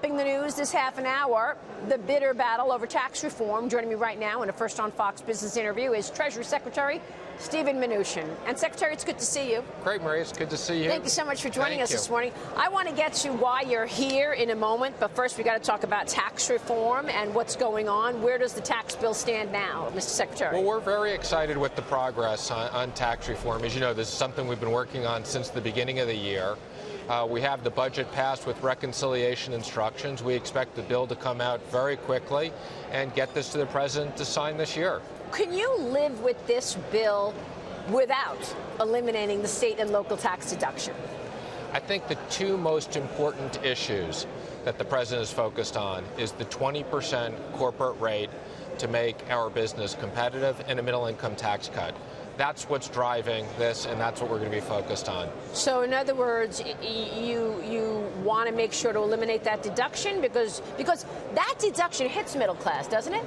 Topping the news this half an hour, the bitter battle over tax reform. Joining me right now in a First on Fox Business interview is Treasury Secretary Steven Mnuchin. And Secretary, it's good to see you. Great, Maria. It's good to see you. Thank you so much for joining us this morning. I want to get to why you're here in a moment, but first we got to talk about tax reform and what's going on. Where does the tax bill stand now, Mr. Secretary? Well, we're very excited with the progress on tax reform. As you know, this is something we've been working on since the beginning of the year. We have the budget passed with reconciliation instructions. We expect the bill to come out very quickly and get this to the president to sign this year. Can you live with this bill without eliminating the state and local tax deduction? I think the two most important issues that the president is focused on is the 20% corporate rate to make our business competitive and a middle-income tax cut. That's what's driving this, and that's what we're going to be focused on. So, in other words, you want to make sure to eliminate that deduction because that deduction hits middle class, doesn't it?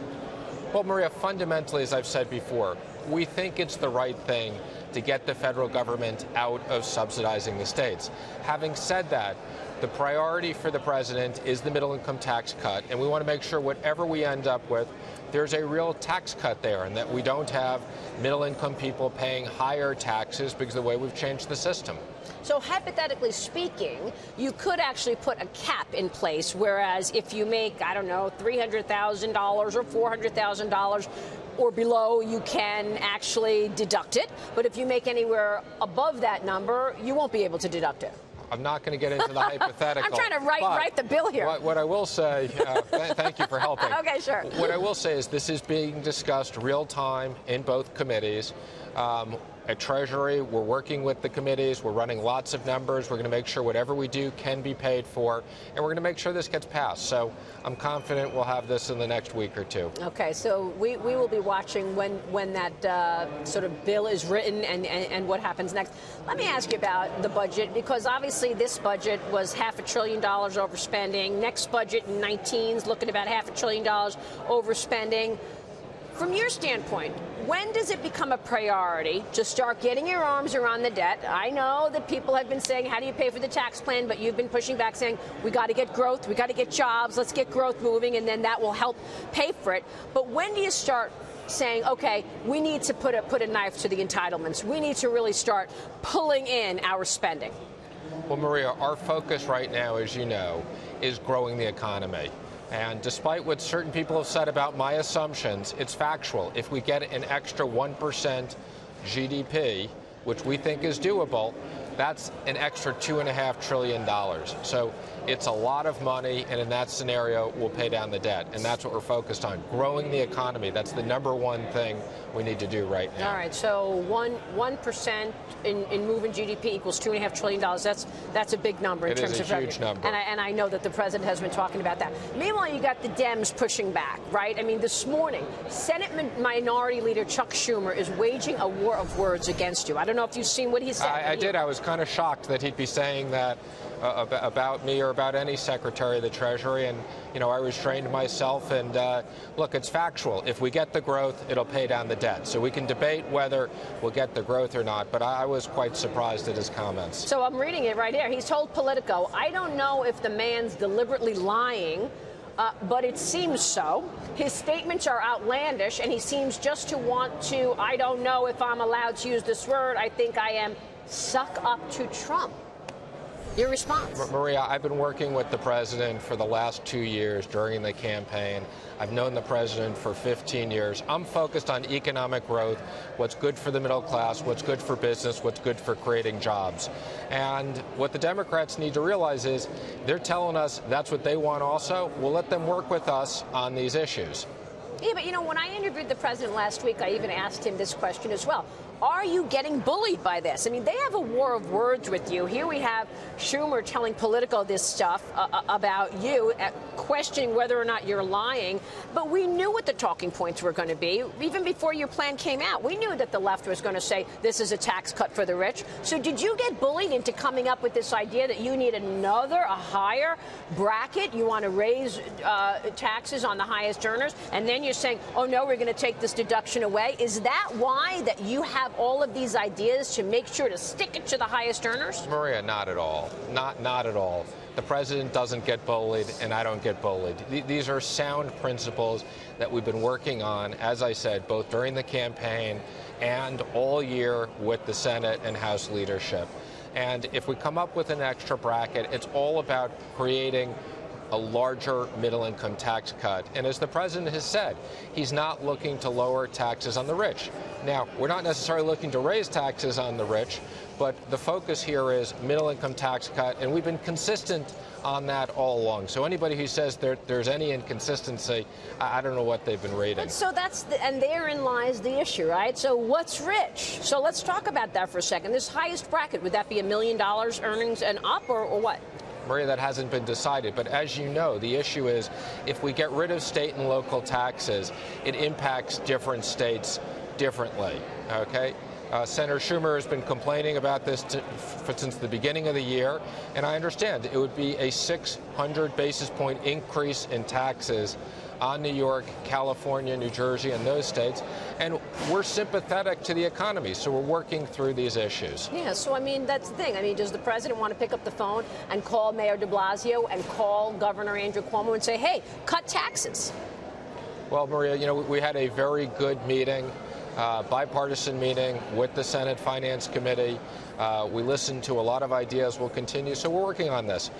Well, Maria, fundamentally, as I've said before, we think it's the right thing to get the federal government out of subsidizing the states. Having said that, the priority for the president is the middle-income tax cut, and we want to make sure whatever we end up with, there's a real tax cut there, and that we don't have middle-income people paying higher taxes because of the way we've changed the system. So hypothetically speaking, you could actually put a cap in place, whereas if you make, I don't know, $300,000 or $400,000 or below, you can actually deduct it. But if you make anywhere above that number, you won't be able to deduct it. I'm not going to get into the hypothetical. I'm trying to write the bill here. What I will say, thank you for helping. Okay, sure. What I will say is this is being discussed real time in both committees. At Treasury, we're working with the committees. We're running lots of numbers. We're going to make sure whatever we do can be paid for, and we're going to make sure this gets passed. So I'm confident we'll have this in the next week or two. Okay, so we will be watching when that sort of bill is written and what happens next. Let me ask you about the budget, because obviously this budget was $500 billion overspending. Next budget in 19 is looking about $500 billion overspending. From your standpoint, when does it become a priority to start getting your arms around the debt? I know that people have been saying, how do you pay for the tax plan? But you've been pushing back saying, we got to get growth, we got to get jobs, let's get growth moving, and then that will help pay for it. But when do you start saying, okay, we need to put a knife to the entitlements? We need to really start pulling in our spending. Well, Maria, our focus right now, as you know, is growing the economy. And despite what certain people have said about my assumptions, it's factual. If we get an extra 1% GDP, which we think is doable, that's an extra $2.5 trillion. So it's a lot of money, and in that scenario, we'll pay down the debt. And that's what we're focused on, growing the economy. That's the number one thing we need to do right now. All right, so 1% in moving GDP equals $2.5 trillion. That's a big number in terms of revenue. It is a huge number. And I know that the president has been talking about that. Meanwhile, you got the Dems pushing back, right? I mean, this morning, Senate Minority Leader Chuck Schumer is waging a war of words against you. I don't know if you've seen what he said. I did. I was kind of shocked that he'd be saying that about me or about any Secretary of the Treasury, and I restrained myself. And look, it's factual. If we get the growth, it'll pay down the debt. So we can debate whether we'll get the growth or not, but I was quite surprised at his comments. So I'm reading it right here. He's told Politico, I don't know if the man's deliberately lying, but it seems so. His statements are outlandish, and he seems just to want to, I don't know if I'm allowed to use this word, I think I am, suck up to Trump. Your response? Maria, I've been working with the president for the last 2 years during the campaign. I've known the president for 15 years. I'm focused on economic growth, what's good for the middle class, what's good for business, what's good for creating jobs. And what the Democrats need to realize is they're telling us that's what they want also. We'll let them work with us on these issues. Yeah, but when I interviewed the president last week, I even asked him this question as well. Are you getting bullied by this? I mean, they have a war of words with you. Here we have Schumer telling Politico this stuff about you, questioning whether or not you're lying. But we knew what the talking points were going to be. Even before your plan came out, we knew that the left was going to say this is a tax cut for the rich. So did you get bullied into coming up with this idea that you need a higher bracket? You want to raise taxes on the highest earners? And then you're saying, oh, no, we're going to take this deduction away. Is that why that you have have all of these ideas to make sure to stick it to the highest earners? Maria, not at all. Not at all. The president doesn't get bullied, and I don't get bullied. These are sound principles that we've been working on, as I said, both during the campaign and all year with the Senate and House leadership. And if we come up with an extra bracket, it's all about creating a larger middle-income tax cut. And as the president has said, he's not looking to lower taxes on the rich. Now, we're not necessarily looking to raise taxes on the rich, but the focus here is middle-income tax cut, and we've been consistent on that all along. So anybody who says there's any inconsistency, I don't know what they've been reading. But so and therein lies the issue, right? So what's rich? So let's talk about that for a second. This highest bracket, would that be $1 million earnings and up, or what? Maria, that hasn't been decided, but as you know, the issue is if we get rid of state and local taxes, it impacts different states differently, okay? Senator Schumer has been complaining about this since the beginning of the year, and I understand it would be a 600 basis point increase in taxes on New York, California, New Jersey, and those states. And we're sympathetic to the economy, so we're working through these issues. Yeah, so I mean, that's the thing. I mean, does the president want to pick up the phone and call Mayor de Blasio and call Governor Andrew Cuomo and say, hey, cut taxes? Well, Maria, you know, we had a very good meeting, bipartisan meeting with the Senate Finance Committee. We listened to a lot of ideas. We'll continue. So we're working on this.